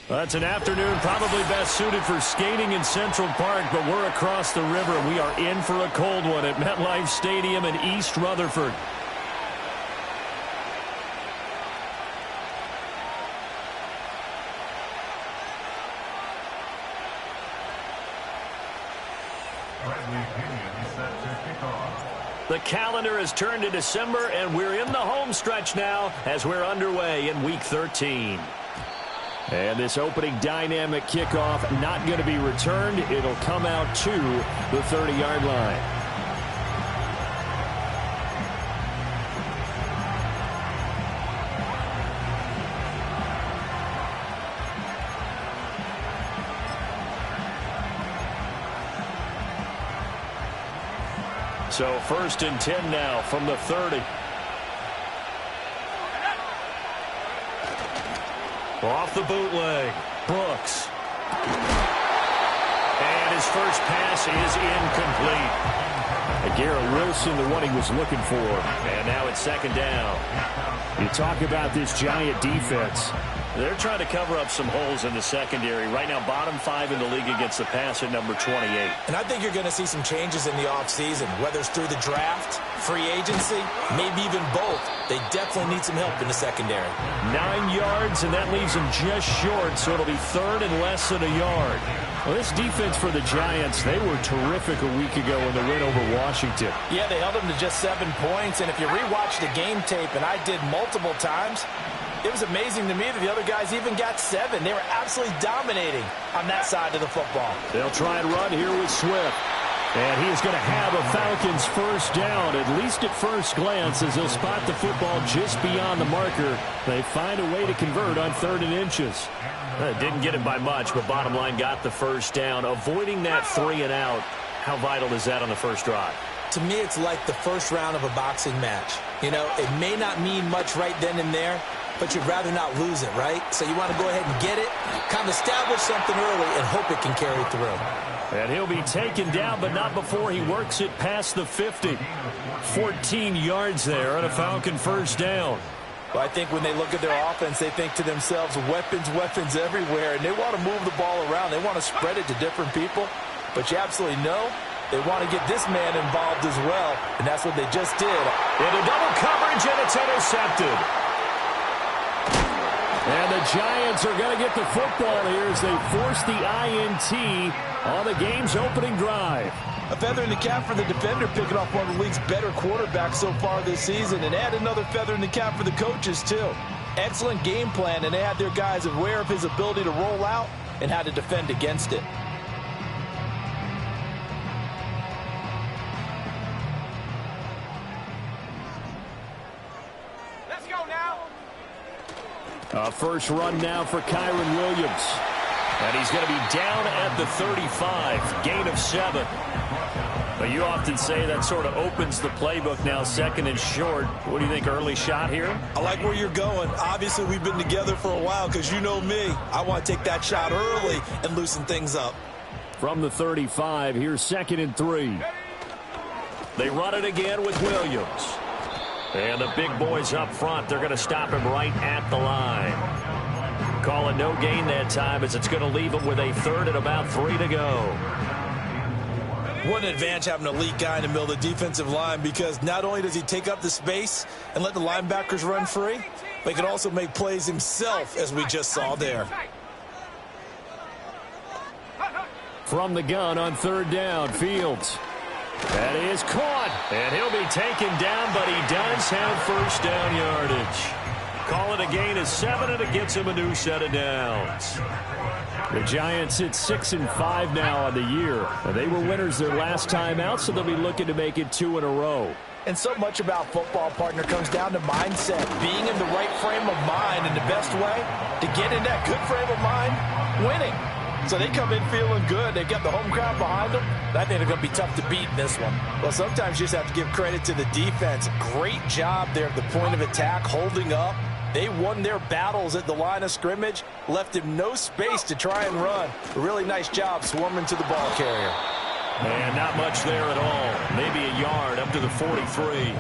That's an afternoon probably best suited for skating in Central Park, but we're across the river. We are in for a cold one at MetLife Stadium in East Rutherford. The calendar has turned to December, and we're in the home stretch now as we're underway in Week 13. And this opening dynamic kickoff not going to be returned. It'll come out to the 30-yard line. So 1st and 10 now from the 30. Off the bootleg, Brooks. And his first pass is incomplete. Garrett Wilson, the one he was looking for. And now it's 2nd down. You talk about this Giant defense. They're trying to cover up some holes in the secondary. Right now, bottom 5 in the league against the pass at number 28. And I think you're going to see some changes in the offseason, whether it's through the draft, free agency, maybe even both. They definitely need some help in the secondary. 9 yards, and that leaves them just short, so it'll be 3rd and less than a yard. Well, this defense for the Giants, they were terrific a week ago in the win over Washington. Yeah, they held them to just 7 points, and if you rewatch the game tape, and I did multiple times, it was amazing to me that the other guys even got 7. They were absolutely dominating on that side of the football. They'll try and run here with Swift. And he is going to have a Falcons first down, at least at first glance, as they'll spot the football just beyond the marker. They find a way to convert on 3rd and inches. Didn't get it by much, but bottom line got the first down. Avoiding that 3 and out, how vital is that on the first drive? To me, it's like the first round of a boxing match. You know, it may not mean much right then and there, but you'd rather not lose it, right? So you want to go ahead and get it, kind of establish something early, and hope it can carry through. And he'll be taken down, but not before he works it past the 50. 14 yards there on a Falcon first down. Well, I think when they look at their offense, they think to themselves, weapons, weapons everywhere, and they want to move the ball around. They want to spread it to different people, but you absolutely know they want to get this man involved as well, and that's what they just did. Into double coverage, and it's intercepted. And the Giants are going to get the football here as they force the INT on the game's opening drive. A feather in the cap for the defender, picking off one of the league's better quarterbacks so far this season, and add another feather in the cap for the coaches, too. Excellent game plan, and they had their guys aware of his ability to roll out and how to defend against it. First run now for Kyron Williams. And he's going to be down at the 35, gain of 7. But you often say that sort of opens the playbook now, 2nd and short. What do you think, early shot here? I like where you're going. Obviously, we've been together for a while because you know me. I want to take that shot early and loosen things up. From the 35, here's 2nd and 3. They run it again with Williams. And the big boys up front, they're going to stop him right at the line. Call it no gain that time as it's going to leave him with a 3rd and about 3 to go. What an advantage having an elite guy in the middle of the defensive line, because not only does he take up the space and let the linebackers run free, but he can also make plays himself, as we just saw there. From the gun on 3rd down, Fields. That is caught, and he'll be taken down, but he does have first down yardage. Call it a gain of 7, and it gets him a new set of downs. The Giants at 6-5 now on the year. They were winners their last time out, so they'll be looking to make it 2 in a row. And so much about football, partner, comes down to mindset. Being in the right frame of mind, and the best way to get in that good frame of mind, winning. So they come in feeling good. They've got the home crowd behind them. I think they're going to be tough to beat in this one. Well, sometimes you just have to give credit to the defense. Great job there at the point of attack, holding up. They won their battles at the line of scrimmage, left him no space to try and run. A really nice job swarming to the ball carrier. And not much there at all. Maybe a yard up to the 43.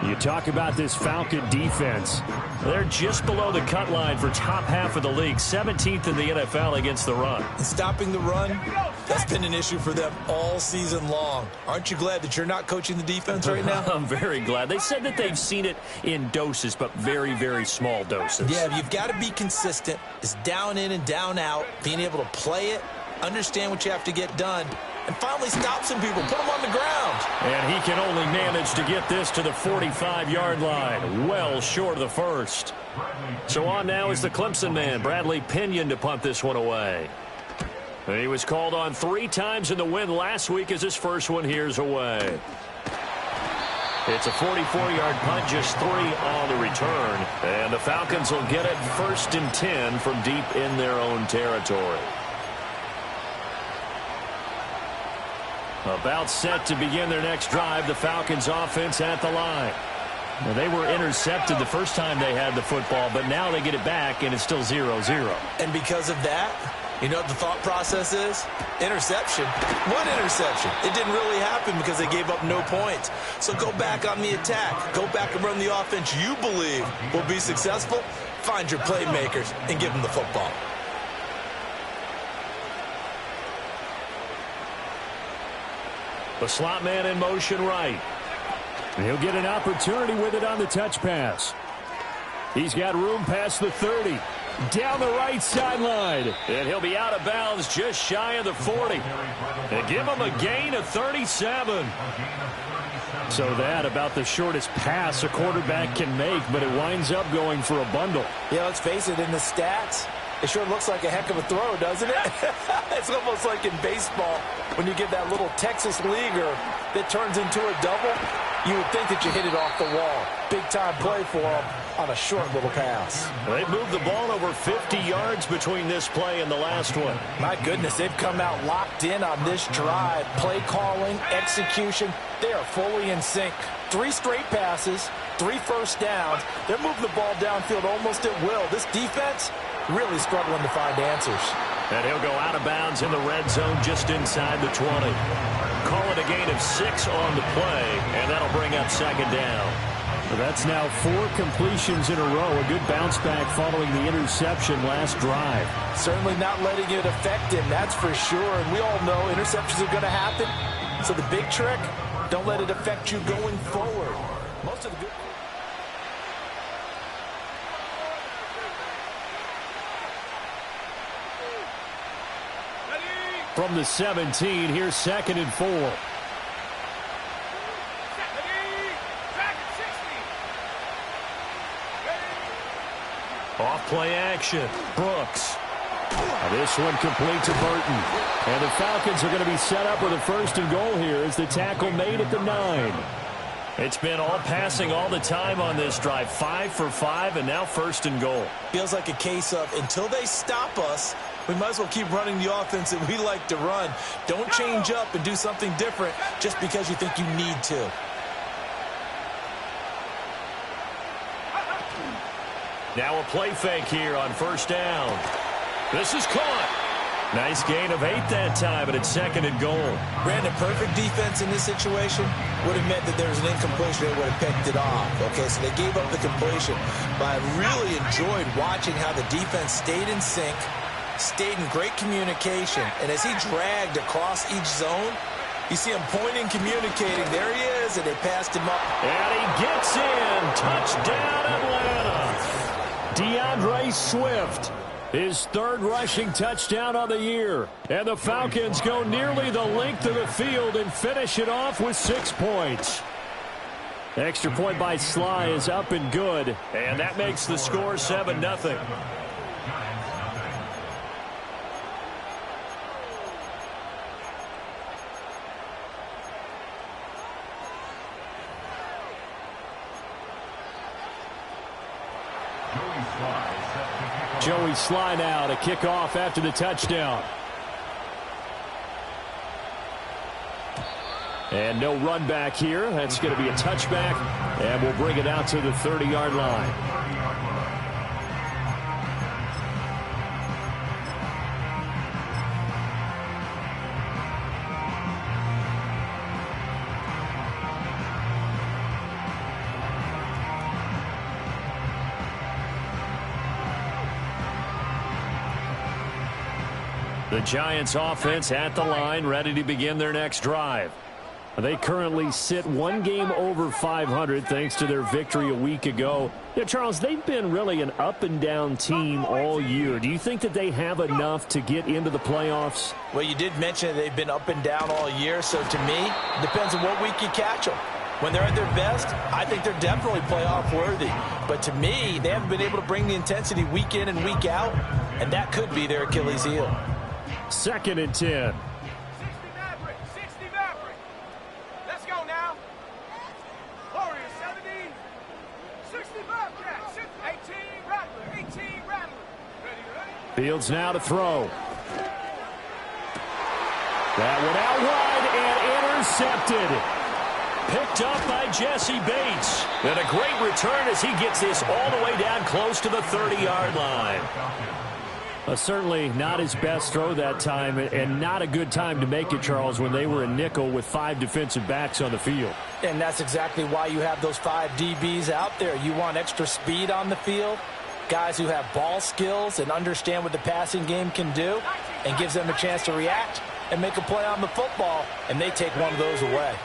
You talk about this Falcon defense. They're just below the cut line for top half of the league, 17th in the NFL against the run. And stopping the run, that's been an issue for them all season long. Aren't you glad that you're not coaching the defense right now? I'm very glad. They said that they've seen it in doses, but very, very small doses. Yeah, you've got to be consistent. It's down in and down out, being able to play it, understand what you have to get done, and finally stop some people, put them on the ground. And he can only manage to get this to the 45-yard line, well short of the first. So on now is the Clemson man, Bradley Pinion, to punt this one away. And he was called on 3 times in the win last week as his first one here's away. It's a 44-yard punt, just 3 on the return. And the Falcons will get it 1st and 10 from deep in their own territory. About set to begin their next drive, the Falcons offense at the line. Now, they were intercepted the first time they had the football, but now they get it back, and it's still 0-0. And because of that, you know what the thought process is? Interception. What interception? It didn't really happen because they gave up no points. So go back on the attack. Go back and run the offense you believe will be successful. Find your playmakers and give them the football. The slot man in motion right. He'll get an opportunity with it on the touch pass. He's got room past the 30. Down the right sideline. And he'll be out of bounds just shy of the 40. And give him a gain of 37. So that about the shortest pass a quarterback can make, but it winds up going for a bundle. Yeah, let's face it, in the stats, it sure looks like a heck of a throw, doesn't it? It's almost like in baseball when you get that little Texas leaguer that turns into a double. You would think that you hit it off the wall. Big-time play for him on a short little pass. They moved the ball over 50 yards between this play and the last one. My goodness, they've come out locked in on this drive. Play calling, execution, they are fully in sync. 3 straight passes, 3 first downs. They're moving the ball downfield almost at will. This defense really struggling to find answers. And he'll go out of bounds in the red zone just inside the 20. Call it a gain of 6 on the play, and that'll bring up 2nd down. That's now 4 completions in a row. A good bounce back following the interception last drive. Certainly not letting it affect him, that's for sure. And we all know interceptions are going to happen. So the big trick, don't let it affect you going forward. Most of the good... From the 17, here's 2nd and 4. Off play action. Brooks. This one complete to Burton. And the Falcons are going to be set up with a 1st and goal here as the tackle made at the 9. It's been all passing all the time on this drive. 5 for 5, and now 1st and goal. Feels like a case of until they stop us, we might as well keep running the offense that we like to run. Don't change up and do something different just because you think you need to. Now a play fake here on 1st down. This is caught. Nice gain of 8 that time, but it's 2nd and goal. Brandon, perfect defense in this situation would have meant that there was an incompletion. They would have picked it off. Okay, so they gave up the completion. But I really enjoyed watching how the defense stayed in sync, stayed in great communication. And as he dragged across each zone, you see him pointing, communicating. There he is, and they passed him up. And he gets in. Touchdown, Atlanta. DeAndre Swift, his 3rd rushing touchdown on the year. And the Falcons go nearly the length of the field and finish it off with 6 points. Extra point by Sly is up and good. And that makes the score 7-0. Joey Sly now to kick off after the touchdown. And no run back here. That's going to be a touchback, and we'll bring it out to the 30-yard line. The Giants offense at the line, ready to begin their next drive. They currently sit one game over 500 thanks to their victory a week ago. Yeah, Charles, they've been really an up-and-down team all year. Do you think that they have enough to get into the playoffs? Well, you did mention that they've been up and down all year, so to me, it depends on what week you catch them. When they're at their best, I think they're definitely playoff worthy. But to me, they haven't been able to bring the intensity week in and week out, and that could be their Achilles heel. 2nd and 10. 60 Maverick. Let's go now. Warriors 70. 60 Bobcats. 18 Rattler. 18 Rattler. Ready. Fields now to throw. That one out wide and intercepted. Picked up by Jesse Bates. And a great return as he gets this all the way down close to the 30-yard line. Certainly not his best throw that time, and not a good time to make it, Charles, when they were in nickel with 5 defensive backs on the field. And that's exactly why you have those 5 DBs out there. You want extra speed on the field, guys who have ball skills and understand what the passing game can do, and gives them a chance to react and make a play on the football, and they take one of those away.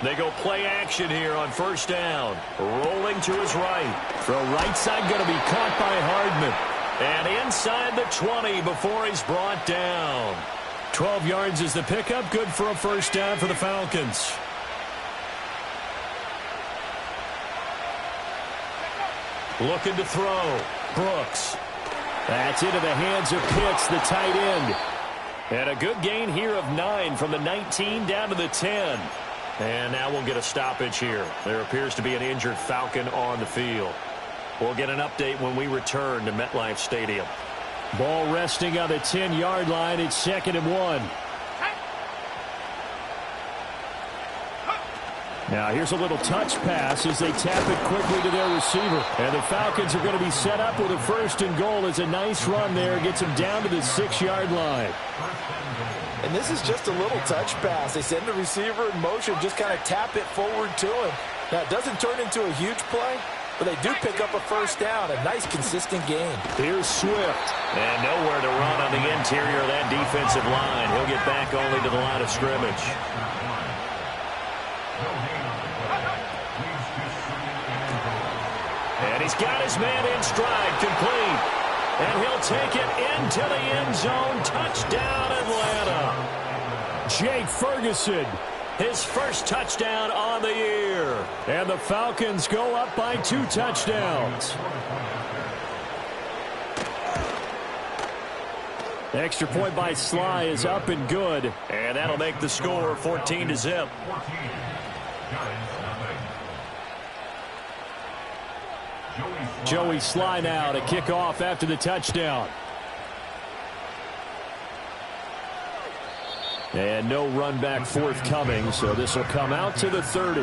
They go play action here on 1st down. Rolling to his right. Throw right side going to be caught by Hardman. And inside the 20 before he's brought down. 12 yards is the pickup. Good for a 1st down for the Falcons. Looking to throw. Brooks. That's into the hands of Pitts, the tight end. And a good gain here of 9 from the 19 down to the 10. And now we'll get a stoppage here. There appears to be an injured Falcon on the field. We'll get an update when we return to MetLife Stadium. Ball resting on the 10-yard line. It's 2nd and 1. Now here's a little touch pass as they tap it quickly to their receiver. And the Falcons are going to be set up with a 1st and goal. It's a nice run there. Gets them down to the 6-yard line. And this is just a little touch pass. They send the receiver in motion, just kind of tap it forward to him. Now, it doesn't turn into a huge play, but they do pick up a 1st down. A nice, consistent gain. Here's Swift. And nowhere to run on the interior of that defensive line. He'll get back only to the line of scrimmage. And he's got his man in stride, complete. And he'll take it into the end zone. Touchdown, Atlanta. Jake Ferguson, his 1st touchdown on the year. And the Falcons go up by 2 touchdowns. Extra point by Sly is up and good. And that'll make the score 14-0. Joey Sly now to kick off after the touchdown. And no run back forthcoming, so this will come out to the 30.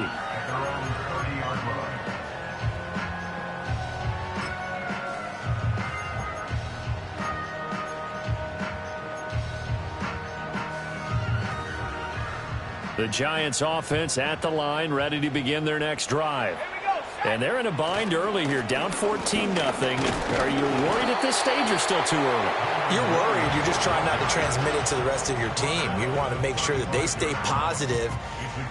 The Giants offense at the line, ready to begin their next drive. And they're in a bind early here, down 14-0. Are you worried at this stage or still too early? You're worried. You're just trying not to transmit it to the rest of your team. You want to make sure that they stay positive.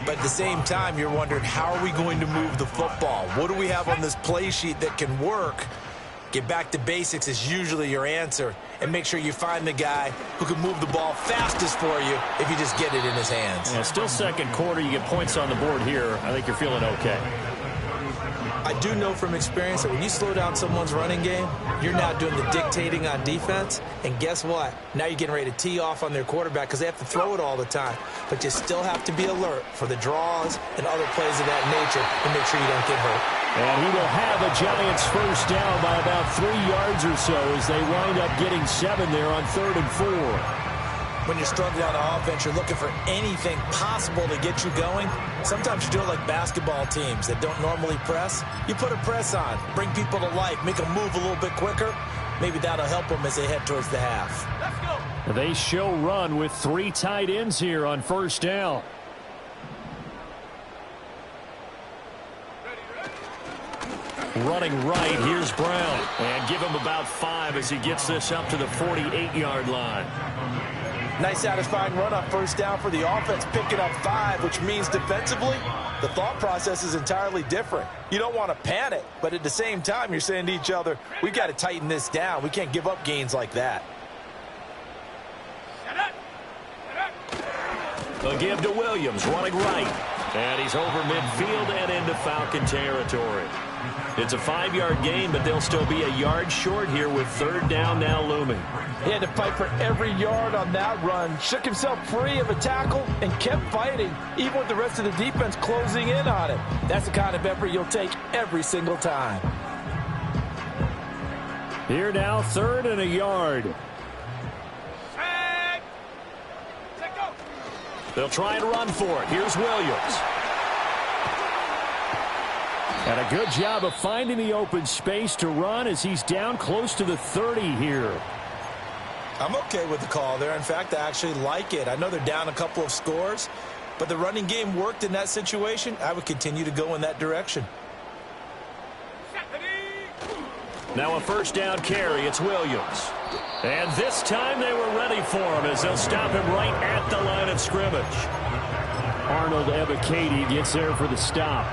But at the same time, you're wondering, how are we going to move the football? What do we have on this play sheet that can work? Get back to basics is usually your answer, and make sure you find the guy who can move the ball fastest for you if you just get it in his hands. Yeah, still second quarter. You get points on the board here. I think you're feeling okay. I do know from experience that when you slow down someone's running game, you're now doing the dictating on defense. And guess what? Now you're getting ready to tee off on their quarterback because they have to throw it all the time. But you still have to be alert for the draws and other plays of that nature and make sure you don't get hurt. And he will have a Giants first down by about 3 yards or so as they wind up getting 7 there on 3rd and 4. When you're struggling on offense, you're looking for anything possible to get you going. Sometimes you do it like basketball teams that don't normally press. You put a press on, bring people to life, make them move a little bit quicker. Maybe that'll help them as they head towards the half. Let's go. They show run with 3 tight ends here on first down. Running right, here's Brown. And give him about 5 as he gets this up to the 48-yard line. Nice satisfying run on first down for the offense, picking up 5, which means defensively, the thought process is entirely different. You don't want to panic, but at the same time, you're saying to each other, we got to tighten this down. We can't give up gains like that. They'll give to Williams, running right. And he's over midfield and into Falcon territory. It's a 5-yard gain, but they'll still be a yard short here with 3rd down now looming. He had to fight for every yard on that run, shook himself free of a tackle, and kept fighting, even with the rest of the defense closing in on him. That's the kind of effort you'll take every single time. Here now, 3rd and a yard. They'll try and run for it. Here's Williams. And a good job of finding the open space to run as he's down close to the 30 here. I'm okay with the call there. In fact, I actually like it. I know they're down a couple of scores, but the running game worked in that situation. I would continue to go in that direction. Now a first down carry. It's Williams. And this time they were ready for him as they'll stop him right at the line of scrimmage. Arnold Ebiketie gets there for the stop.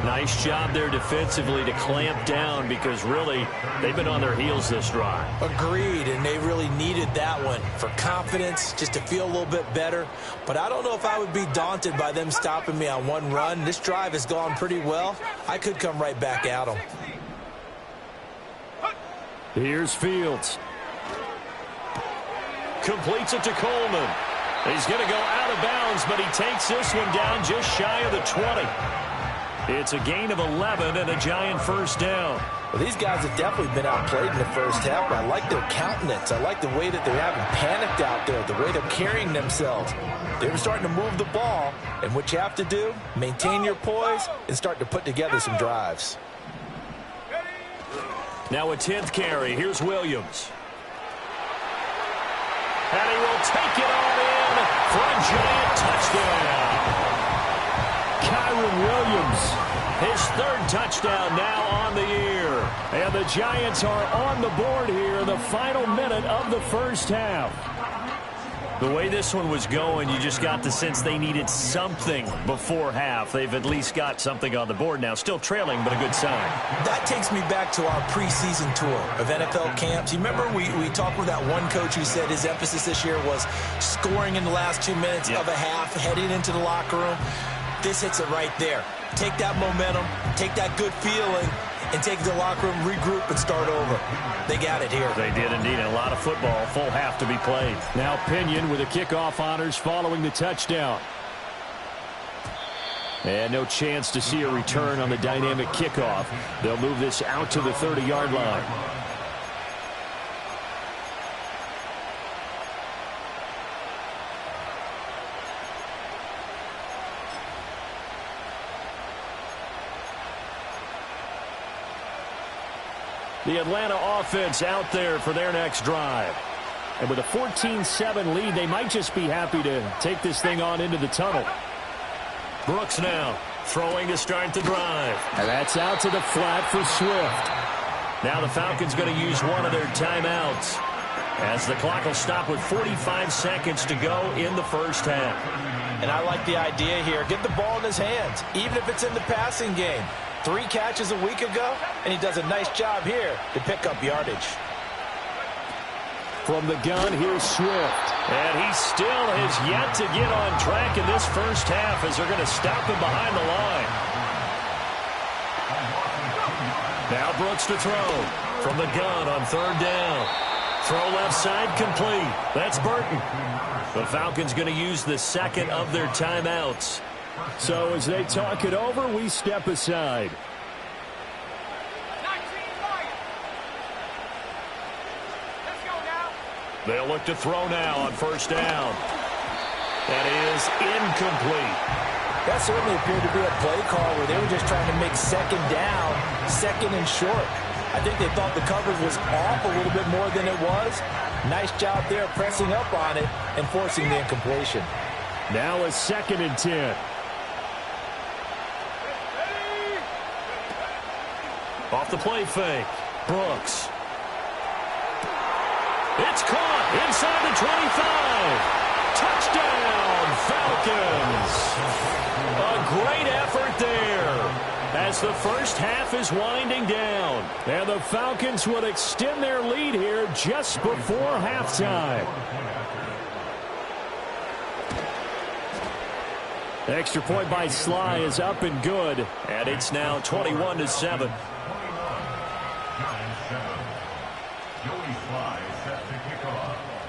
Nice job there defensively to clamp down because really they've been on their heels this drive. Agreed, and they really needed that one for confidence, just to feel a little bit better. But I don't know if I would be daunted by them stopping me on one run. This drive has gone pretty well. I could come right back at them. Here's Fields. Completes it to Coleman. He's going to go out of bounds, but he takes this one down just shy of the 20. It's a gain of 11 and a Giant first down. Well, these guys have definitely been outplayed in the first half, but I like their countenance. I like the way that they're having panicked out there, the way they're carrying themselves. They're starting to move the ball, and what you have to do, maintain your poise and start to put together some drives. Now a 10th carry. Here's Williams. And he will take it on in for a Giant touchdown. Kyron Williams, his 3rd touchdown now on the year. And the Giants are on the board here in the final minute of the first half. The way this one was going, you just got the sense they needed something before half. They've at least got something on the board now. Still trailing, but a good sign. That takes me back to our preseason tour of NFL camps. You remember we talked with that one coach who said his emphasis this year was scoring in the last 2 minutes of a half, heading into the locker room. This hits it right there. Take that momentum, take that good feeling, and take it to the locker room, regroup, and start over. They got it here. They did indeed. A lot of football, full half to be played. Now Pinion with the kickoff honors following the touchdown. And no chance to see a return on the dynamic kickoff. They'll move this out to the 30-yard line. The Atlanta offense out there for their next drive. And with a 14-7 lead, they might just be happy to take this thing on into the tunnel. Brooks now throwing to start the drive. And that's out to the flat for Swift. Now the Falcons going to use one of their timeouts as the clock will stop with 45 seconds to go in the first half. And I like the idea here. Get the ball in his hands, even if it's in the passing game. 3 catches a week ago, and he does a nice job here to pick up yardage. From the gun, here's Swift. And he still has yet to get on track in this first half as they're going to stop him behind the line. Now Brooks to throw. From the gun on 3rd down. Throw left side complete. That's Burton. The Falcons going to use the second of their timeouts. So as they talk it over, we step aside. They'll look to throw now on 1st down. That is incomplete. That certainly appeared to be a play call where they were just trying to make 2nd down, 2nd and short. I think they thought the coverage was off a little bit more than it was. Nice job there pressing up on it and forcing the incompletion. Now a 2nd and 10. Off the play fake. Brooks. It's caught inside the 25. Touchdown, Falcons. A great effort there as the first half is winding down. And the Falcons would extend their lead here just before halftime. Extra point by Sly is up and good. And it's now 21-7.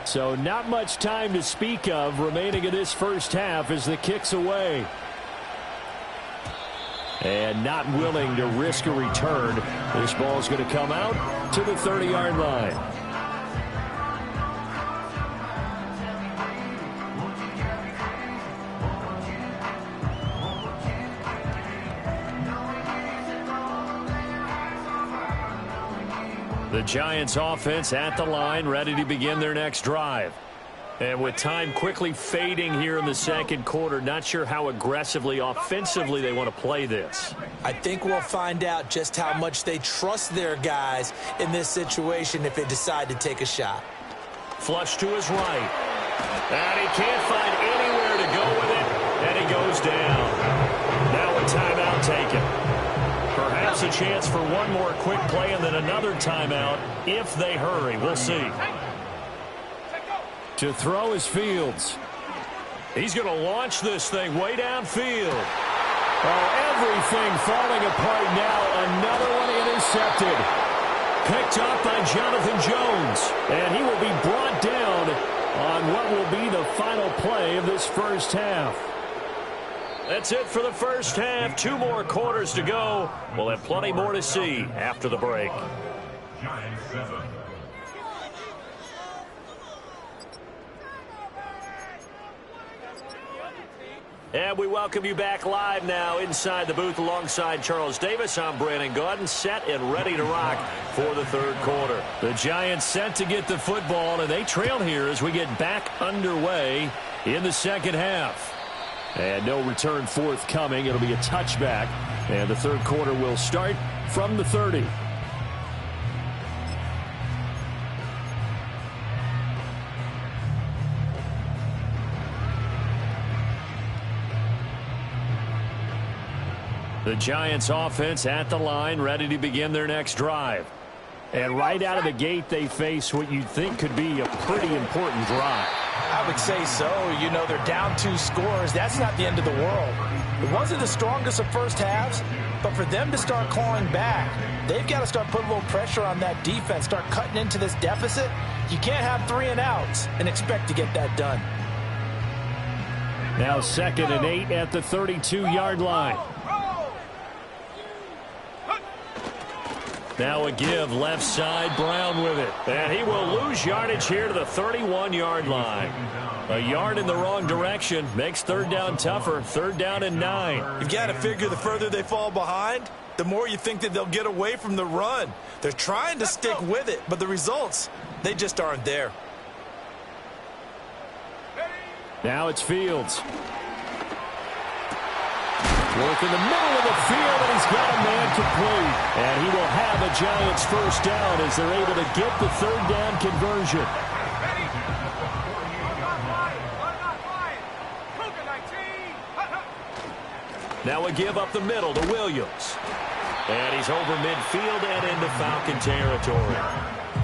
So not much time to speak of remaining in this first half as the kick's away. And not willing to risk a return. This ball's going to come out to the 30-yard line. The Giants offense at the line, ready to begin their next drive. And with time quickly fading here in the second quarter, not sure how aggressively, offensively they want to play this. I think we'll find out just how much they trust their guys in this situation if they decide to take a shot. Flush to his right. And he can't find anywhere to go with it, and he goes down. Now a timeout taken. Perhaps a chance for one more quick play and then another timeout if they hurry. We'll see. To throw is Fields. He's going to launch this thing way downfield. Oh, everything falling apart now. Another one intercepted. Picked up by Jonathan Jones. And he will be brought down on what will be the final play of this first half. That's it for the first half. 2 more quarters to go. We'll have plenty more to see after the break. And we welcome you back live now inside the booth alongside Charles Davis. I'm Brandon Gaudin, set and ready to rock for the third quarter. The Giants set to get the football, and they trail here as we get back underway in the second half. And no return forthcoming. It'll be a touchback. And the third quarter will start from the 30. The Giants offense at the line, ready to begin their next drive. And right out of the gate, they face what you'd think could be a pretty important drive. I would say so. You know, they're down 2 scores. That's not the end of the world. It wasn't the strongest of first halves, but for them to start clawing back, they've got to start putting a little pressure on that defense, start cutting into this deficit. You can't have 3 and outs and expect to get that done. Now 2nd and 8 at the 32-yard line. Now a give left side, Brown with it. And he will lose yardage here to the 31-yard line. A yard in the wrong direction makes 3rd down tougher. 3rd down and 9. You've got to figure the further they fall behind, the more you think that they'll get away from the run. They're trying to stick with it, but the results, they just aren't there. Now it's Fields. Work in the middle of the field, and he's got a man complete. And he will have a Giants first down as they're able to get the 3rd down conversion. Now a give up the middle to Williams. And he's over midfield and into Falcon territory.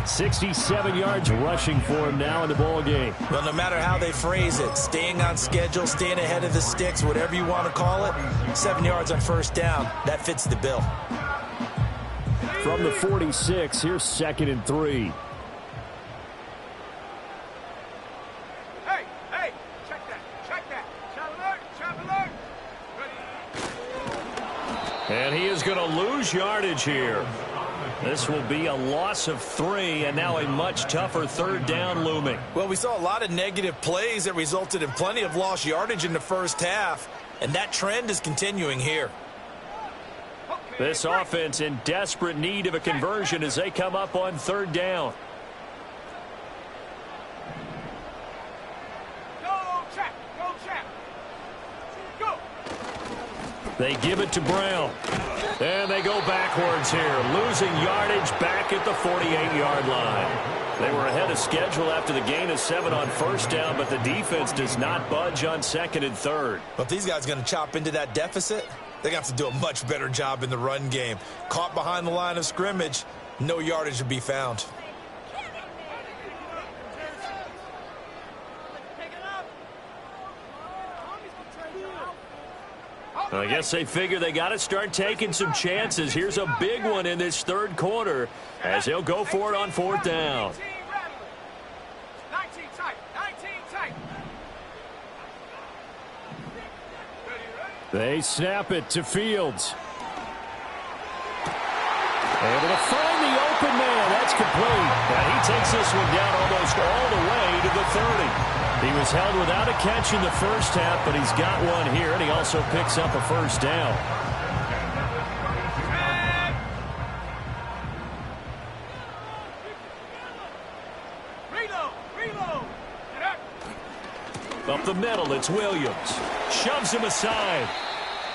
67 yards rushing for him now in the ball game. Well, no matter how they phrase it, staying on schedule, staying ahead of the sticks, whatever you want to call it, 7 yards on first down, that fits the bill. From the 46, here's 2nd and 3. Hey, check that. Chop alert. Ready. And he is going to lose yardage here. This will be a loss of 3, and now a much tougher 3rd down looming. Well, we saw a lot of negative plays that resulted in plenty of lost yardage in the first half, and that trend is continuing here. This offense in desperate need of a conversion as they come up on 3rd down. Go, Chap. Go. They give it to Brown. And they go backwards here, losing yardage back at the 48-yard line. They were ahead of schedule after the gain of 7 on first down, but the defense does not budge on 2nd and 3rd. But if these guys are going to chop into that deficit, they're going to have to do a much better job in the run game. Caught behind the line of scrimmage, no yardage to be found. I guess they figure they got to start taking some chances. Here's a big one in this 3rd quarter as they'll go for it on 4th down. 19 tight. They snap it to Fields. Able to find the open man. That's complete. And he takes this one down almost all the way to the 30. He was held without a catch in the first half, but he's got one here, and he also picks up a 1st down. Reload. Up the middle, it's Williams. Shoves him aside.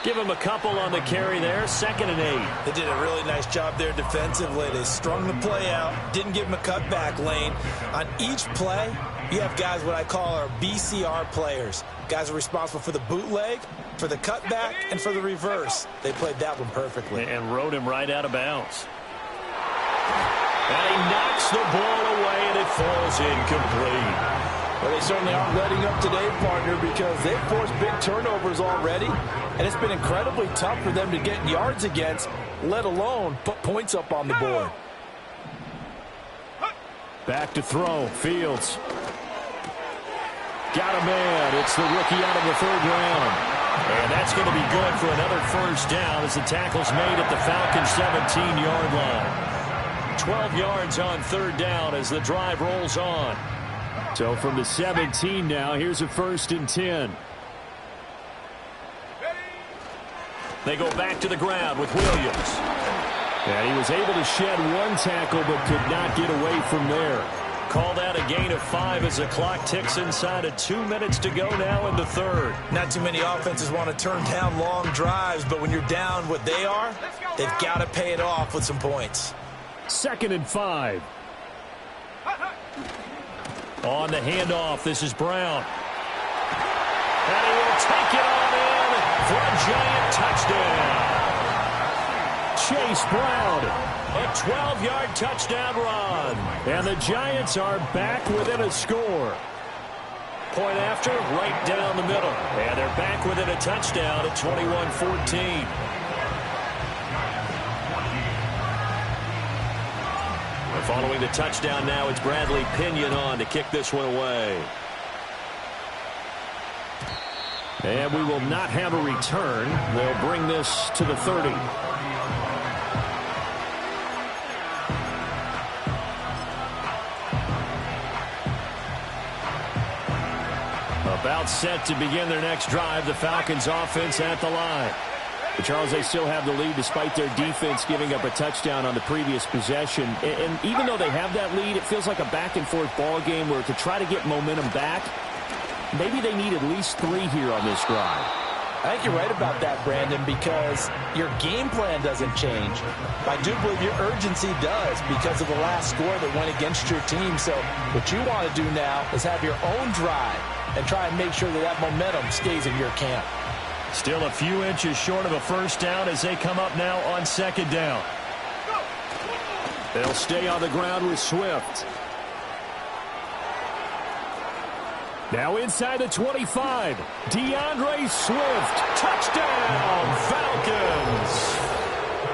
Give him a couple on the carry there. 2nd and 8. They did a really nice job there defensively. They strung the play out, didn't give him a cutback lane. On each play, you have guys what I call our BCR players. Guys are responsible for the bootleg, for the cutback, and for the reverse. They played that one perfectly. And rode him right out of bounds. And he knocks the ball away, and it falls incomplete. Well, they certainly aren't letting up today, partner, because they've forced big turnovers already, and it's been incredibly tough for them to get yards against, let alone put points up on the board. Back to throw. Fields. Got a man. It's the rookie out of the 3rd round. And that's going to be good for another 1st down as the tackle's made at the Falcons' 17-yard line. 12 yards on 3rd down as the drive rolls on. So from the 17 now, here's a 1st and 10. They go back to the ground with Williams. And he was able to shed one tackle but could not get away from there. Called out a gain of 5 as the clock ticks inside of 2 minutes to go now in the 3rd. Not too many offenses want to turn down long drives, but when you're down what they are, they've got to pay it off with some points. 2nd and 5. On the handoff, this is Brown. And he will take it on in for a giant touchdown. Chase Brown, a 12-yard touchdown run. And the Giants are back within a score. Point after, right down the middle. And they're back within a touchdown at 21-14. Following the touchdown now, it's Bradley Pinion on to kick this one away. And we will not have a return. They'll bring this to the 30. About set to begin their next drive, the Falcons offense at the line. But Charles, they still have the lead despite their defense giving up a touchdown on the previous possession. And even though they have that lead, it feels like a back-and-forth ball game where to try to get momentum back, maybe they need at least 3 here on this drive. I think you're right about that, Brandon, because your game plan doesn't change. I do believe your urgency does because of the last score that went against your team. So what you want to do now is have your own drive and try and make sure that that momentum stays in your camp. Still a few inches short of a first down as they come up now on second down. They'll stay on the ground with Swift. Now inside the 25. DeAndre Swift. Touchdown, Falcons.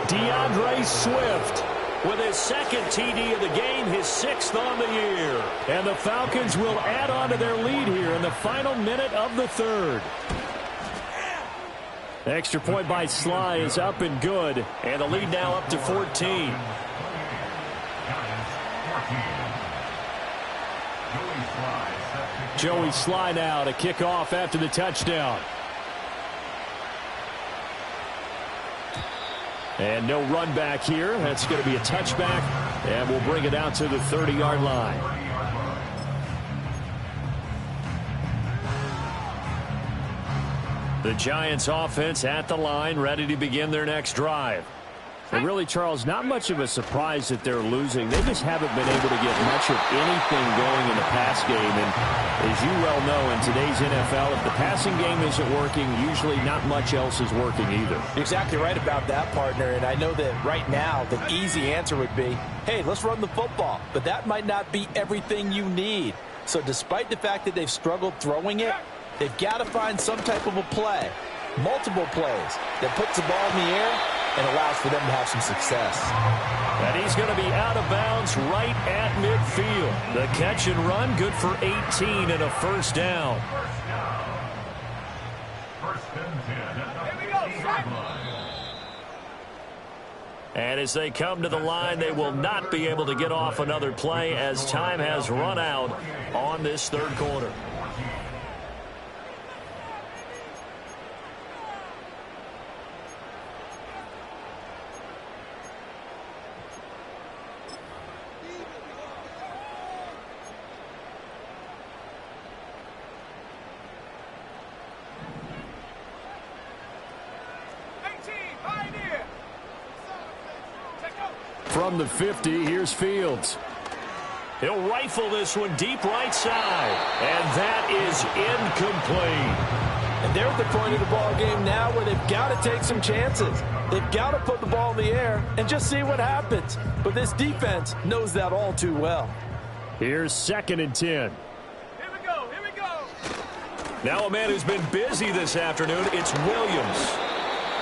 DeAndre Swift with his second TD of the game, his 6th on the year. And the Falcons will add on to their lead here in the final minute of the third. The extra point by Sly is up and good. And the lead now up to 14. Joey Sly now to kick off after the touchdown. And no run back here. That's going to be a touchback. And we'll bring it out to the 30-yard line. The Giants offense at the line, ready to begin their next drive. And really, Charles, not much of a surprise that they're losing. They just haven't been able to get much of anything going in the pass game. And as you well know, in today's NFL, if the passing game isn't working, usually not much else is working either. You're exactly right about that, partner. And I know that right now the easy answer would be, hey, let's run the football. But that might not be everything you need. So despite the fact that they've struggled throwing it, they've got to find some type of a play, multiple plays, that puts the ball in the air and allows for them to have some success. And he's going to be out of bounds right at midfield. The catch and run, good for 18 and a first down. And as they come to the line, they will not be able to get off another play as time has run out on this third quarter. From the 50, here's Fields. He'll rifle this one deep right side. And that is incomplete. And they're at the point of the ball game now where they've got to take some chances. They've got to put the ball in the air and just see what happens. But this defense knows that all too well. Here's 2nd and 10. Here we go, here we go. Now a man who's been busy this afternoon, it's Williams.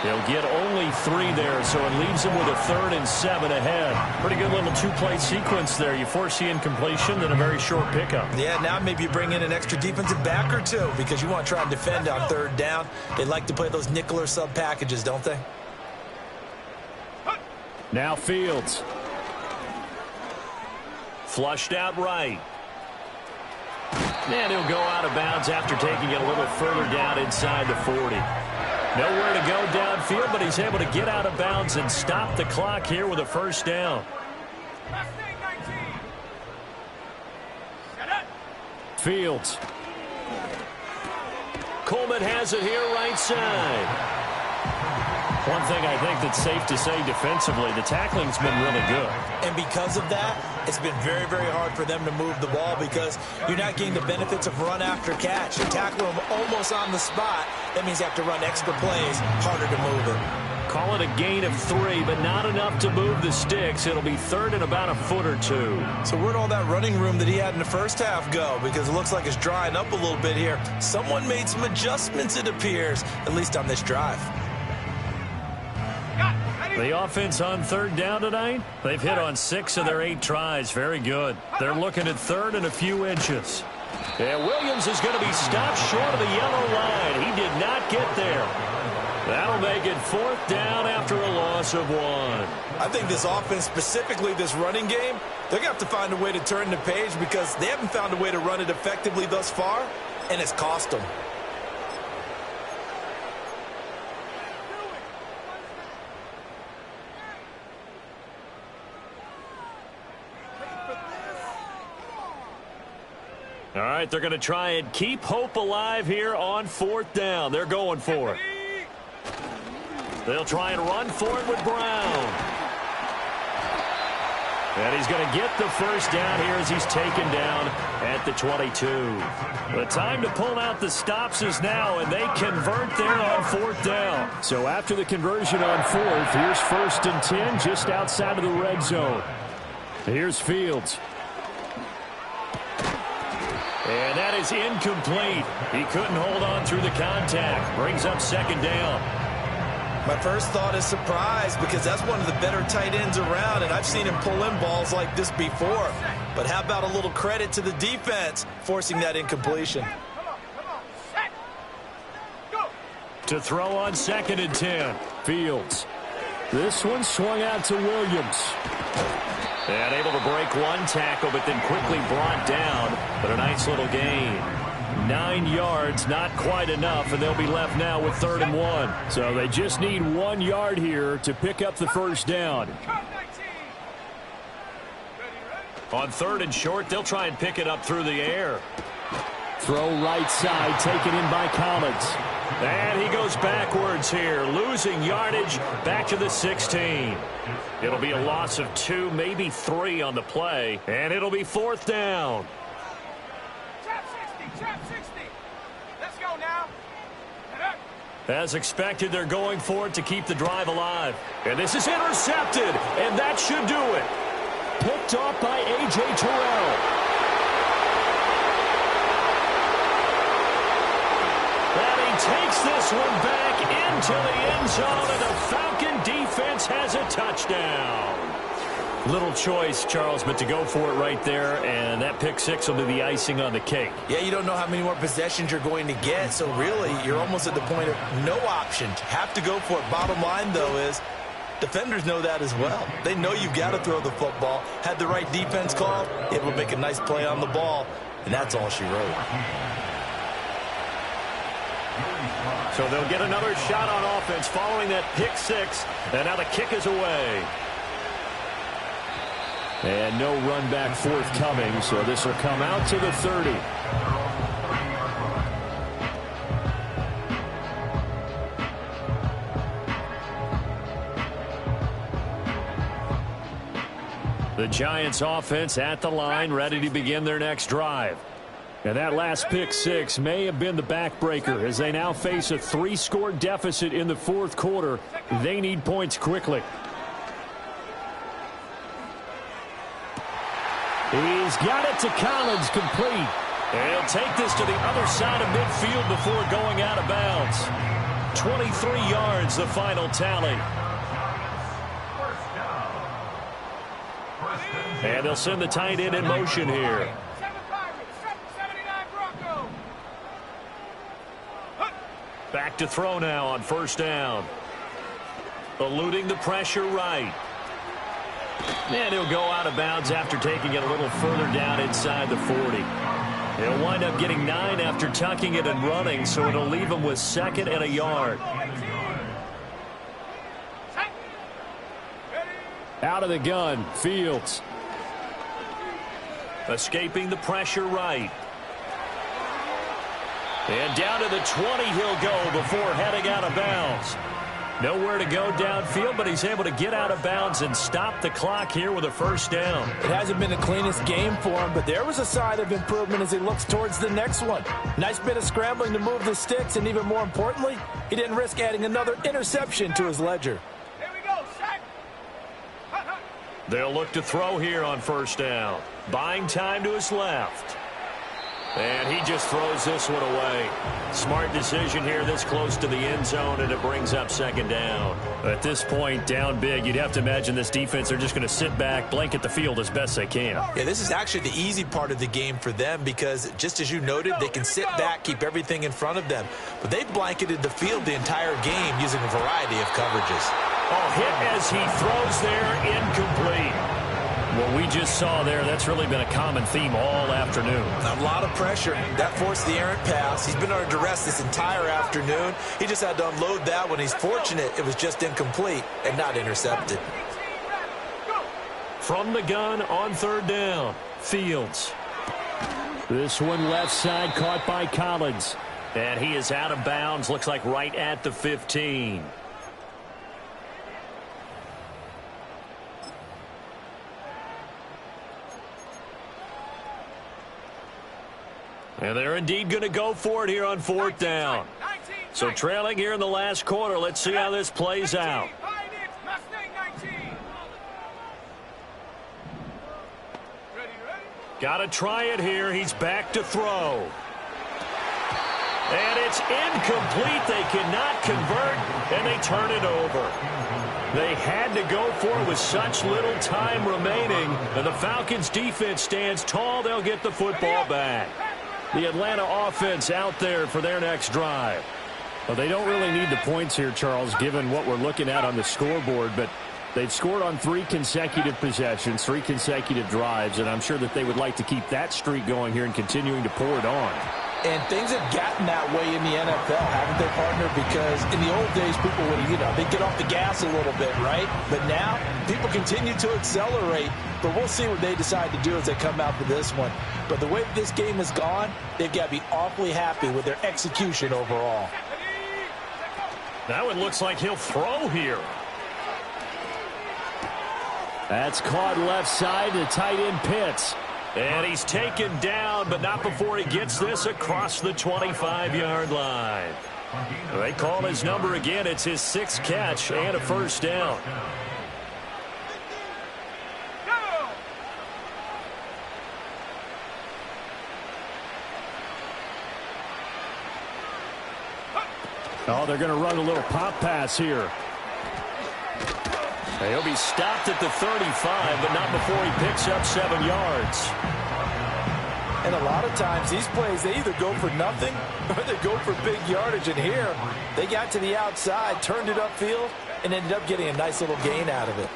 He'll get only 3 there, so it leaves him with a 3rd and 7 ahead. Pretty good little 2-play sequence there. You force the incompletion, then a very short pickup. Yeah, now maybe you bring in an extra defensive back or two because you want to try and defend on 3rd down. They like to play those nickel or sub packages, don't they? Now Fields. Flushed out right. And he'll go out of bounds after taking it a little further down inside the 40. Nowhere to go downfield, but he's able to get out of bounds and stop the clock here with a first down. Fields. Coleman has it here right side. One thing I think that's safe to say defensively, the tackling's been really good. And because of that, it's been very, very hard for them to move the ball because you're not getting the benefits of run after catch. You tackle them almost on the spot. That means you have to run extra plays, harder to move it. Call it a gain of 3, but not enough to move the sticks. It'll be 3rd and about a foot or 2. So where'd all that running room that he had in the first half go? Because it looks like it's drying up a little bit here. Someone made some adjustments, it appears, at least on this drive. The offense on 3rd down tonight, they've hit on 6 of their 8 tries. Very good. They're looking at 3rd and a few inches. And Williams is going to be stopped short of the yellow line. He did not get there. That'll make it 4th down after a loss of 1. I think this offense, specifically this running game, they're going to have to find a way to turn the page because they haven't found a way to run it effectively thus far, and it's cost them. All right, they're going to try and keep hope alive here on 4th down. They're going for it. They'll try and run for it with Brown. And he's going to get the first down here as he's taken down at the 22. The time to pull out the stops is now, and they convert there on 4th down. So after the conversion on 4th, here's 1st and 10 just outside of the red zone. Here's Fields. And that is incomplete. He couldn't hold on through the contact. Brings up 2nd down. My first thought is surprise because that's one of the better tight ends around, and I've seen him pull in balls like this before. But how about a little credit to the defense forcing that incompletion? To throw on 2nd and 10. Fields. This one swung out to Williams. And able to break one tackle, but then quickly brought down. But a nice little gain. 9 yards, not quite enough, and they'll be left now with 3rd and 1. So they just need 1 yard here to pick up the first down. On 3rd and short, they'll try and pick it up through the air. Throw right side, taken in by Collins. And he goes backwards here, losing yardage back to the 16. It'll be a loss of 2, maybe 3 on the play, and it'll be 4th down. Trap 60. Let's go now. As expected, they're going for it to keep the drive alive. And this is intercepted, and that should do it. Picked off by A.J. Terrell. And he takes this one back into the end zone, and the Falcon defense has a touchdown. Little choice, Charles, but to go for it right there, and that pick 6 will be the icing on the cake. Yeah, you don't know how many more possessions you're going to get, so really you're almost at the point of no option. Have to go for it. Bottom line, though, is defenders know that as well. They know you've got to throw the football. Had the right defense call, able to make a nice play on the ball, and that's all she wrote. So they'll get another shot on offense following that pick 6, and now the kick is away. And no run back forthcoming, so this will come out to the 30. The Giants offense at the line, ready to begin their next drive. And that last pick 6 may have been the backbreaker as they now face a 3-score deficit in the 4th quarter. They need points quickly. He's got it to Collins, complete. And he'll take this to the other side of midfield before going out of bounds. 23 yards, the final tally. And they'll send the tight end in motion here. Back to throw now on 1st down. Eluding the pressure right. And he'll go out of bounds after taking it a little further down inside the 40. He'll wind up getting 9 after tucking it and running, so it'll leave him with 2nd and a yard. Out of the gun, Fields. Escaping the pressure right. And down to the 20 he'll go before heading out of bounds. Nowhere to go downfield, but he's able to get out of bounds and stop the clock here with a 1st down. It hasn't been the cleanest game for him, but there was a sign of improvement as he looks towards the next one. Nice bit of scrambling to move the sticks, and even more importantly, he didn't risk adding another interception to his ledger. Here we go, sack. They'll look to throw here on 1st down. Buying time to his left. And he just throws this one away. Smart decision here this close to the end zone, and it brings up 2nd down. At this point, down big, you'd have to imagine this defense are just going to sit back, blanket the field as best they can. Yeah, this is actually the easy part of the game for them because, just as you noted, they can sit back, keep everything in front of them. But they've blanketed the field the entire game using a variety of coverages. Oh, hit as he throws there, incomplete. What we just saw there, that's really been a common theme all afternoon. A lot of pressure. That forced the errant pass. He's been under duress this entire afternoon. He just had to unload that one. He's fortunate it was just incomplete and not intercepted. From the gun on 3rd down, Fields. This one left side caught by Collins. And he is out of bounds, looks like right at the 15. And they're indeed going to go for it here on fourth down. So trailing here in the last quarter. Let's see how this plays out. Got to try it here. He's back to throw. And it's incomplete. They cannot convert, and they turn it over. They had to go for it with such little time remaining. And the Falcons defense stands tall. They'll get the football back. The Atlanta offense out there for their next drive. Well, they don't really need the points here, Charles, given what we're looking at on the scoreboard. But they've scored on 3 consecutive possessions, 3 consecutive drives. And I'm sure that they would like to keep that streak going here and continuing to pour it on. And things have gotten that way in the NFL, haven't they, partner? Because in the old days, people would, they'd get off the gas a little bit, right? But now, people continue to accelerate. But we'll see what they decide to do as they come out for this one. But the way this game has gone, they've got to be awfully happy with their execution overall. That one looks like he'll throw here. That's caught left side to tight end Pitts. And he's taken down, but not before he gets this across the 25-yard line. They call his number again. It's his 6th catch and a first down. Oh, they're going to run a little pop pass here. He'll be stopped at the 35, but not before he picks up 7 yards. And a lot of times, these plays, they either go for nothing or they go for big yardage. And here, they got to the outside, turned it upfield, and ended up getting a nice little gain out of it.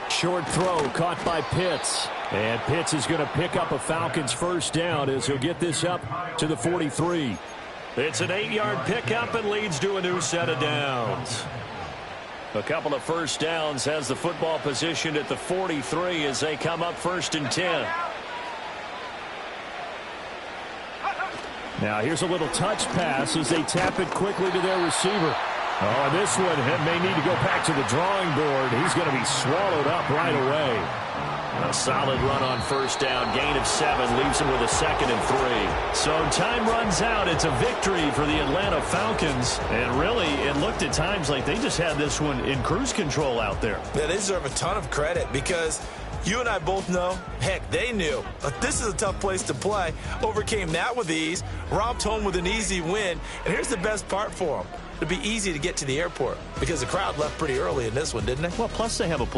Short throw caught by Pitts. And Pitts is going to pick up a Falcons first down as he'll get this up to the 43. It's an 8-yard pickup and leads to a new set of downs. A couple of first downs has the football positioned at the 43 as they come up 1st and 10. Now here's a little touch pass as they tap it quickly to their receiver. Oh, this one may need to go back to the drawing board. He's going to be swallowed up right away. A solid run on first down. Gain of 7 leaves him with a 2nd and 3. So time runs out. It's a victory for the Atlanta Falcons. And really, it looked at times like they just had this one in cruise control out there. Yeah, they deserve a ton of credit because you and I both know, heck, they knew. But this is a tough place to play. Overcame that with ease. Romped home with an easy win. And here's the best part for them. It'd be easy to get to the airport because the crowd left pretty early in this one, didn't they? Well, plus they have a police